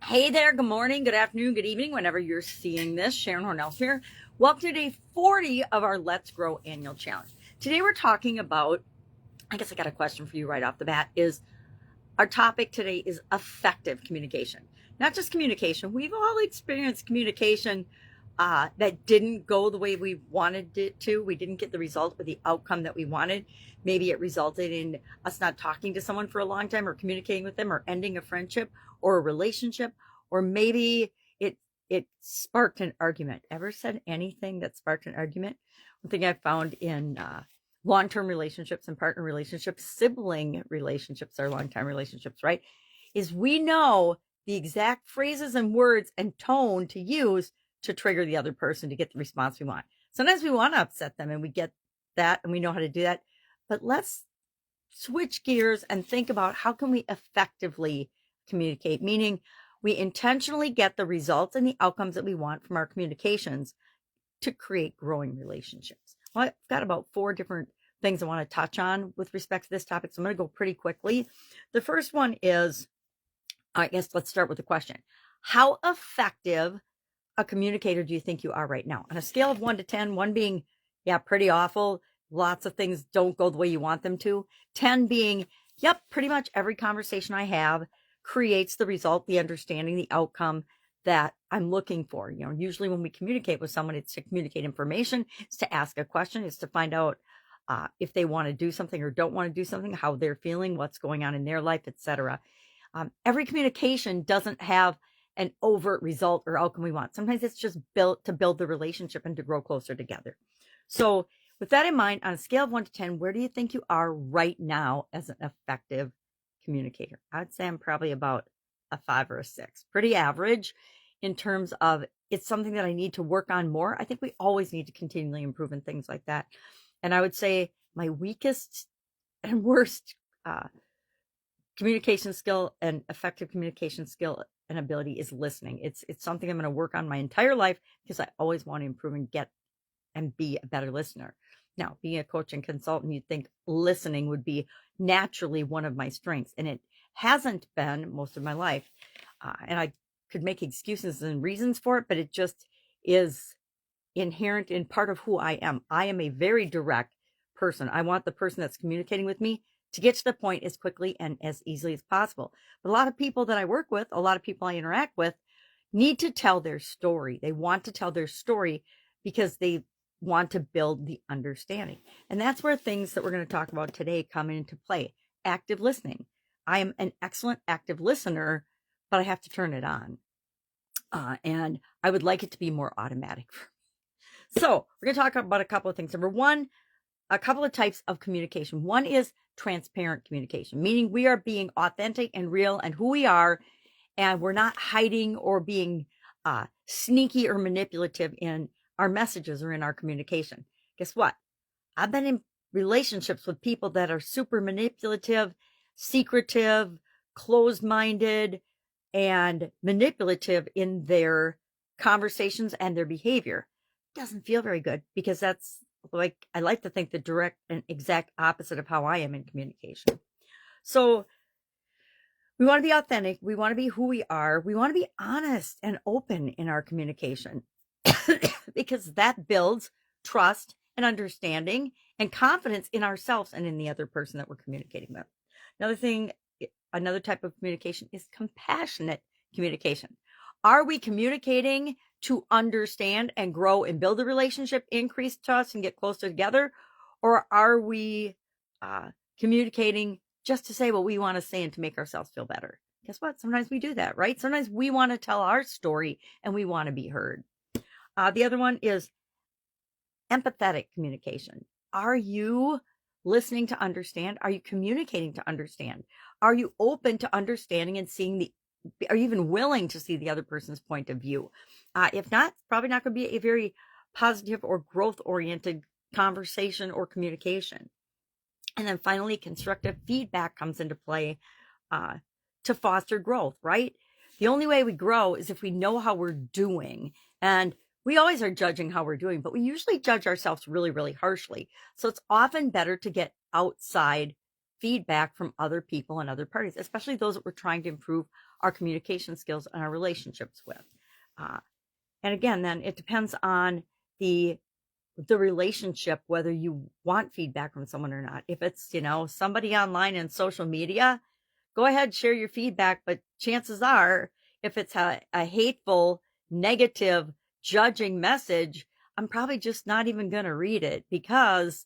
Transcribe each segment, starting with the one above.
Hey there, good morning, good afternoon, good evening, whenever you're seeing this. Sharon Horne-Ellstrom here. Welcome to day 40 of our Let's Grow annual challenge. Today we're talking about, I guess I got a question for you right off the bat, is our topic today is effective communication. Not just communication. We've all experienced communication that didn't go the way we wanted it to. We didn't get the result or the outcome that we wanted. Maybe it resulted in us not talking to someone for a long time or communicating with them or ending a friendship or a relationship, or maybe it sparked an argument. Ever said anything that sparked an argument? One thing I found in long-term relationships and partner relationships, sibling relationships are long-term relationships, right? Is we know the exact phrases and words and tone to use to trigger the other person to get the response we want. Sometimes we want to upset them and we get that and we know how to do that. But let's switch gears and think about how can we effectively communicate, meaning we intentionally get the results and the outcomes that we want from our communications to create growing relationships. Well, I've got about 4 different things I want to touch on with respect to this topic, so I'm going to go pretty quickly. The first one is, I guess let's start with the question. How effective a communicator do you think you are right now? On a scale of 1 to 10, 1 being, yeah, pretty awful, lots of things don't go the way you want them to, 10 being, yep, pretty much every conversation I have creates the result, the understanding, the outcome that I'm looking for. Usually when we communicate with someone, it's to communicate information, it's to ask a question, it's to find out if they want to do something or don't want to do something, how they're feeling, what's going on in their life, etc. Every communication doesn't have an overt result or outcome we want. Sometimes it's just built to build the relationship and to grow closer together. So with that in mind, on a scale of 1 to 10, where do you think you are right now as an effective communicator? I'd say I'm probably about a 5 or a 6. Pretty average in terms of it's something that I need to work on more. I think we always need to continually improve in things like that. And I would say my weakest and worst communication skill and effective communication skill and ability is listening. It's something I'm going to work on my entire life because I always want to improve and get and be a better listener. Now, being a coach and consultant, you'd think listening would be naturally one of my strengths, and it hasn't been most of my life. And I could make excuses and reasons for it, but it just is inherent in part of who I am. I am a very direct person. I want the person that's communicating with me to get to the point as quickly and as easily as possible. But a lot of people that I work with, a lot of people I interact with, need to tell their story. They want to tell their story because they want to build the understanding. And that's where things that we're going to talk about today come into play. Active listening. I am an excellent active listener, but I have to turn it on. And I would like it to be more automatic. So we're going to talk about a couple of things. Number one, a couple of types of communication. One is transparent communication, meaning we are being authentic and real and who we are, and we're not hiding or being sneaky or manipulative in our messages or in our communication. Guess what? I've been in relationships with people that are super manipulative, secretive, closed-minded, and manipulative in their conversations and their behavior. It doesn't feel very good because that's like, I like to think the direct and exact opposite of how I am in communication. So we want to be authentic. We want to be who we are. We want to be honest and open in our communication because that builds trust and understanding and confidence in ourselves and in the other person that we're communicating with. Another type of communication is compassionate communication. Are we communicating to understand and grow and build a relationship, increase trust and get closer together? Or are we communicating just to say what we want to say and to make ourselves feel better? Guess what? Sometimes we do that, right? Sometimes we want to tell our story and we want to be heard. The other one is empathetic communication. Are you listening to understand? Are you communicating to understand? Are you open to understanding and seeing are you even willing to see the other person's point of view? If not, it's probably not going to be a very positive or growth-oriented conversation or communication. And then finally, constructive feedback comes into play to foster growth, right? The only way we grow is if we know how we're doing. And we always are judging how we're doing, but we usually judge ourselves really, really harshly. So it's often better to get outside feedback from other people and other parties, especially those that we're trying to improve our communication skills and our relationships with. And again, then it depends on the relationship, whether you want feedback from someone or not. If it's, somebody online in social media, go ahead, share your feedback. But chances are, if it's a hateful, negative, judging message, I'm probably just not even going to read it, because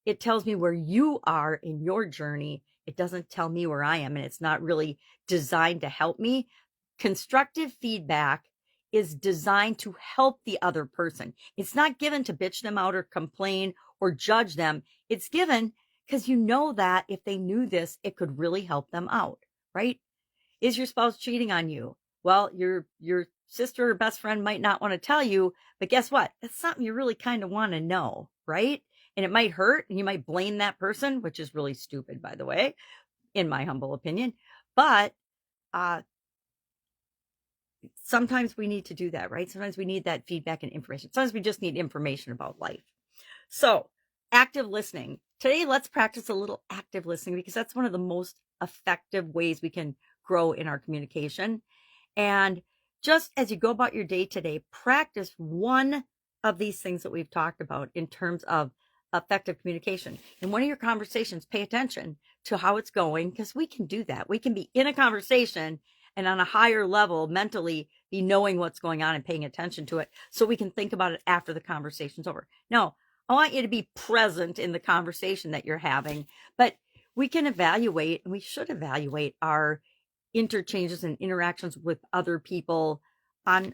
it tells me where you are in your journey. It doesn't tell me where I am, and it's not really designed to help me. Constructive feedback is designed to help the other person. It's not given to bitch them out or complain or judge them. It's given because you know that if they knew this, it could really help them out, right? Is your spouse cheating on you? Well, your sister or best friend might not want to tell you, but guess what? That's something you really kind of want to know, right? And it might hurt, and you might blame that person, which is really stupid, by the way, in my humble opinion. But sometimes we need to do that, right? Sometimes we need that feedback and information. Sometimes we just need information about life. So, active listening. Today, let's practice a little active listening, because that's one of the most effective ways we can grow in our communication. And just as you go about your day today, practice one of these things that we've talked about in terms of effective communication. In one of your conversations, pay attention to how it's going, because we can do that. We can be in a conversation and on a higher level mentally be knowing what's going on and paying attention to it, so we can think about it after the conversation's over. Now, I want you to be present in the conversation that you're having, but we can evaluate, and we should evaluate, our interchanges and interactions with other people at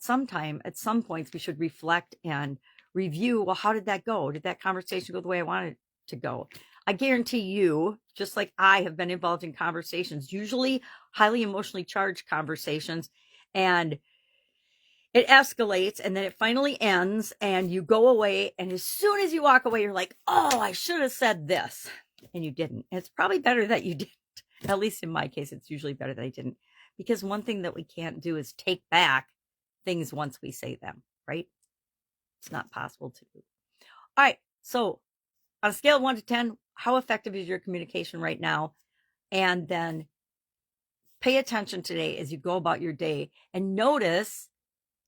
some points. We should reflect and review, well, how did that go? Did that conversation go the way I wanted it to go? I guarantee you, just like I have been involved in conversations, usually highly emotionally charged conversations, and it escalates, and then it finally ends, and you go away, and as soon as you walk away, you're like, oh, I should have said this, and you didn't. And it's probably better that you didn't. At least in my case, it's usually better that I didn't, because one thing that we can't do is take back things once we say them, right? It's not possible to do. All right, so on a scale of 1 to 10, how effective is your communication right now? And then pay attention today as you go about your day, and notice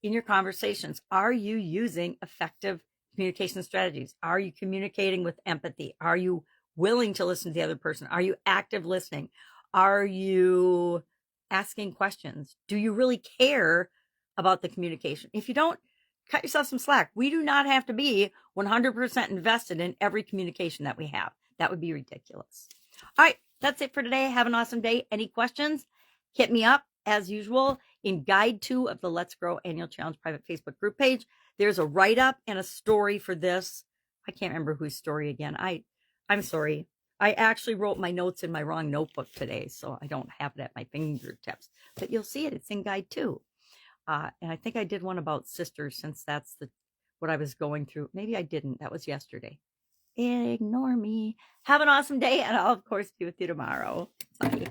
in your conversations, are you using effective communication strategies? Are you communicating with empathy? Are you willing to listen to the other person? Are you active listening? Are you asking questions? Do you really care about the communication? If you don't, cut yourself some slack. We do not have to be 100% invested in every communication that we have. That would be ridiculous. All right, that's it for today. Have an awesome day. Any questions? Hit me up as usual in Guide 2 of the Let's Grow Annual Challenge private Facebook group page. There's a write-up and a story for this. I can't remember whose story again. I'm sorry. I actually wrote my notes in my wrong notebook today, so I don't have it at my fingertips. But you'll see it. It's in Guide 2. And I think I did one about sisters, since that's what I was going through. Maybe I didn't. That was yesterday. Ignore me. Have an awesome day, and I'll, of course, be with you tomorrow. Bye.